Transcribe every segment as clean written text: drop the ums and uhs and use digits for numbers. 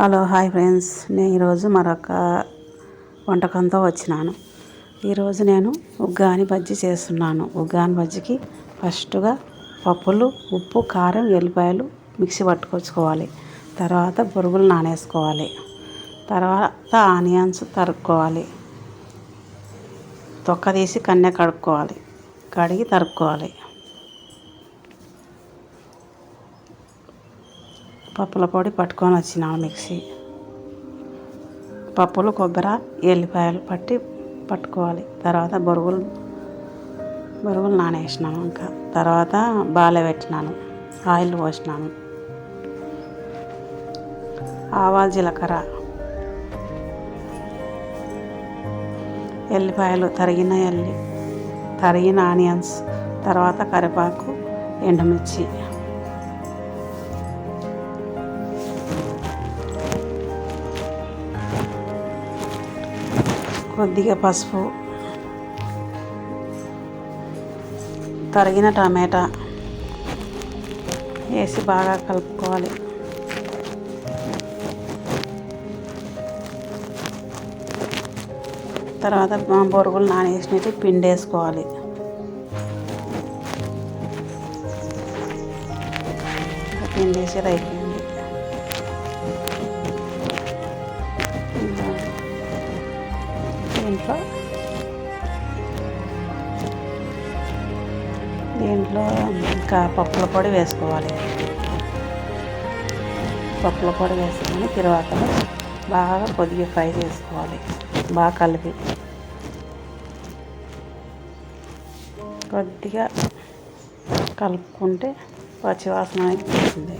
Hello hi friends, నేను ఈరోజు మరొక వంటకంతో వచ్చినాను. ఈరోజు నేను ఉగ్గాని బజ్జీ చేస్తున్నాను. ఉగ్గాని బజ్జీకి ఫస్ట్గా పప్పులు, ఉప్పు, కారం, ఎల్లిపాయలు మిక్సీ పట్టుకొచ్చుకోవాలి. తర్వాత బొరుగులు నానేసుకోవాలి. తర్వాత ఆనియన్స్ తరుక్కోవాలి. తొక్క తీసి కన్నె కడుక్కోవాలి. కడిగి తరుక్కోవాలి. పప్పుల పొడి పట్టుకొని వచ్చినాను మిక్సీ. పప్పులు, కొబ్బరి, ఎల్లిపాయలు పట్టుకోవాలి. తర్వాత బొరుగులు నానేసినాను. ఇంకా తర్వాత బాలే పెట్టినాను. ఆయిల్ పోసినాను. ఆవాలు, జీలకర్ర, ఎల్లిపాయలు, తరిగిన ఆనియన్స్, తర్వాత కరివేపాకు, ఎండుమిర్చి, కొద్దిగా పసుపు, తరిగిన టమాటా వేసి బాగా కలుపుకోవాలి. తర్వాత బొరుగులు నానేసినట్టు పిండి వేసుకోవాలి. పిండి వేసేది అయిపోయింది. దీంట్లో ఇంకా పప్పుల పొడి వేసుకోవాలి. పప్పుల పొడి వేసుకొని తర్వాత బాగా కొద్దిగా ఫ్రై చేసుకోవాలి. బాగా కలిపి కొద్దిగా కలుపుకుంటే పచ్చివాసన వస్తుంది.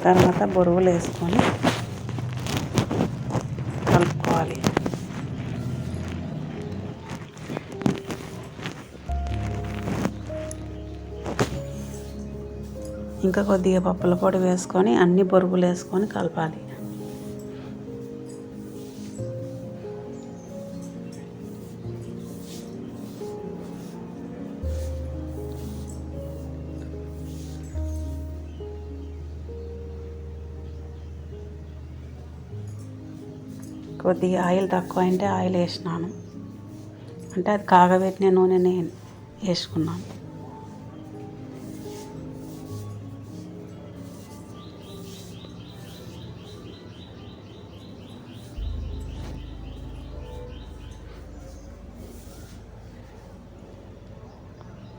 తర్వాత బొరుగులు వేసుకొని కలుపుకోవాలి. ఇంకా కొద్దిగా పప్పుల పొడి వేసుకొని అన్ని బొరుగులు వేసుకొని కలపాలి. కొద్దిగా ఆయిల్ తక్కువ అంటే ఆయిల్ వేసినాను. అంటే అది కాగబెట్టిన నూనె నేను వేసుకున్నాను.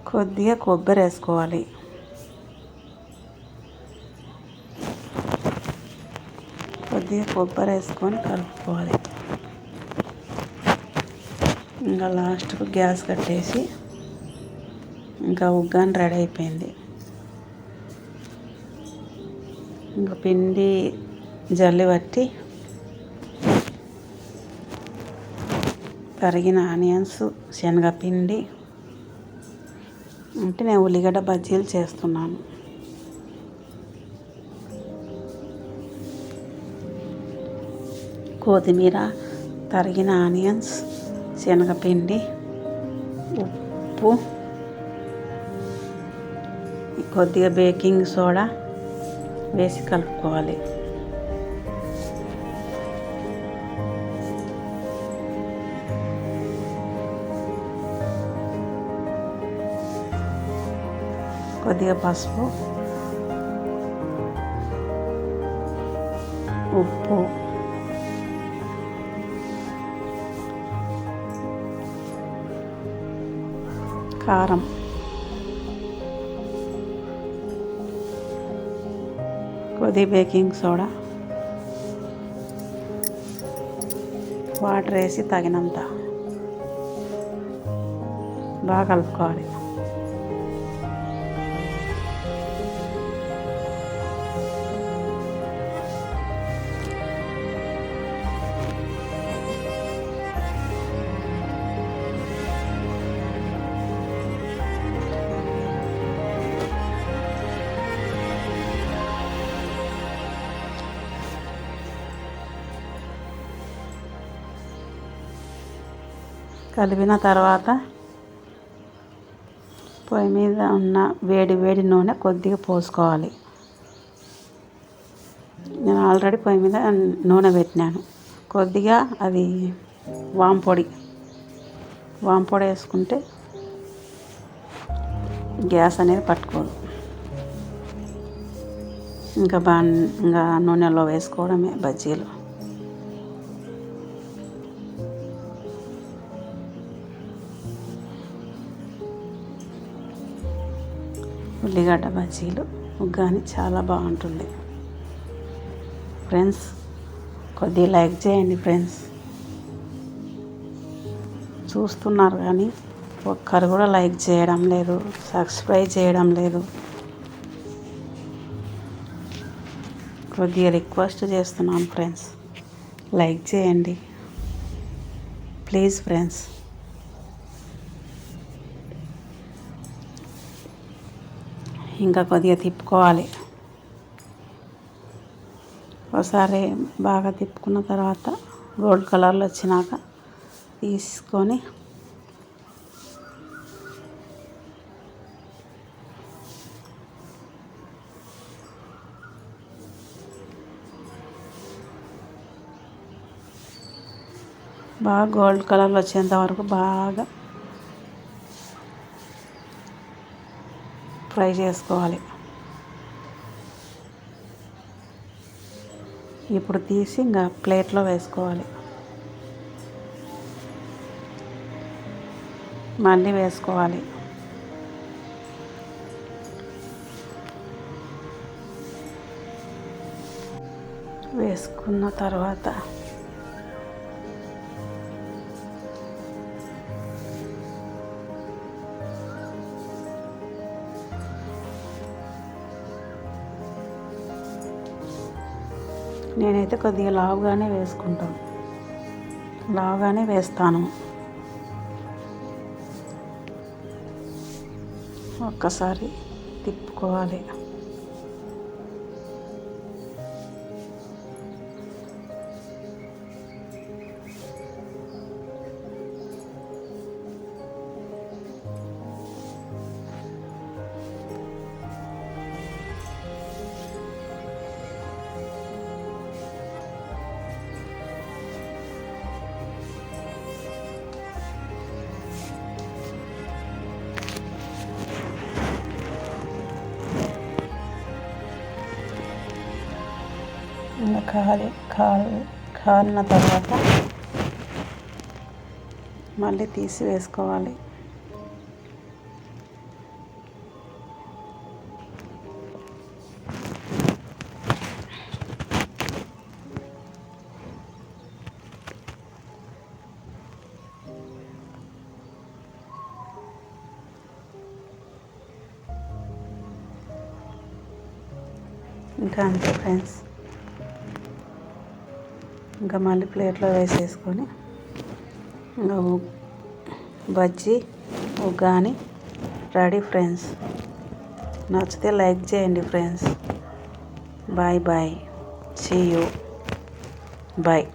కొద్దిగా కొబ్బరి వేసుకోవాలి. కొద్దిగా కొబ్బరి వేసుకొని కలుపుకోవాలి. ఇంకా లాస్ట్కు గ్యాస్ కట్టేసి ఇంకా ఉగ్గాని రెడీ అయిపోయింది. ఇంకా పిండి జల్లి పట్టి తరిగిన ఆనియన్స్, శనగపిండి అంటే నేను ఉల్లిగడ్డ బజ్జీలు చేస్తున్నాను. కొత్తిమీర, తరిగిన ఆనియన్స్, శనగపిండి, ఉప్పు, కొద్దిగా బేకింగ్ సోడా వేసి కలుపుకోవాలి. కొద్దిగా పసుపు, ఉప్పు, కారం, కొద్దిగా బేకింగ్ సోడా, వాటర్ వేసి తగినంత బాగా కలుపుకోవాలి. కలిపిన తర్వాత పొయ్యి మీద ఉన్న వేడి నూనె కొద్దిగా పోసుకోవాలి. నేను ఆల్రెడీ పొయ్యి మీద నూనె పెట్టినాను. కొద్దిగా అది వాంపొడి వేసుకుంటే గ్యాస్ అనేది పట్టుకోదు. ఇంకా నూనెలో వేసుకోవడమే బజ్జీలు. ఉల్లిగడ్డ బజ్జీలు ఉగ్గాని చాలా బాగుంటుంది ఫ్రెండ్స్. కొద్దిగా లైక్ చేయండి ఫ్రెండ్స్. చూస్తున్నారు కానీ ఒక్కరు కూడా లైక్ చేయడం లేదు, సబ్స్క్రైబ్ చేయడం లేదు. కొద్దిగా రిక్వెస్ట్ చేస్తున్నాను ఫ్రెండ్స్, లైక్ చేయండి ప్లీజ్ ఫ్రెండ్స్. ఇంకా కొద్దిగా తిప్పుకోవాలి. ఒకసారి బాగా తిప్పుకున్న తర్వాత గోల్డ్ కలర్లో వచ్చినాక తీసుకొని బాగా గోల్డ్ కలర్లో వచ్చేంత వరకు బాగా ఫ్రై చేసుకోవాలి. ఇప్పుడు తీసి ఇంకా ప్లేట్లో వేసుకోవాలి. మళ్ళీ వేసుకోవాలి. వేసుకున్న తర్వాత నేనైతే కొద్దిగా లావుగానే వేస్తాను. ఒక్కసారి తిప్పుకోవాలి. ఇంకా కాలిన తర్వాత మళ్ళీ తీసి వేసుకోవాలి. ఇంకా అంతే ఫ్రెండ్స్. ఇంకా మళ్ళీ ప్లేట్లో వేసేసుకొని ఇంకా బజ్జీ ఉగ్గాని రెడీ ఫ్రెండ్స్. నచ్చితే లైక్ చేయండి friends. Bye bye, see you, bye.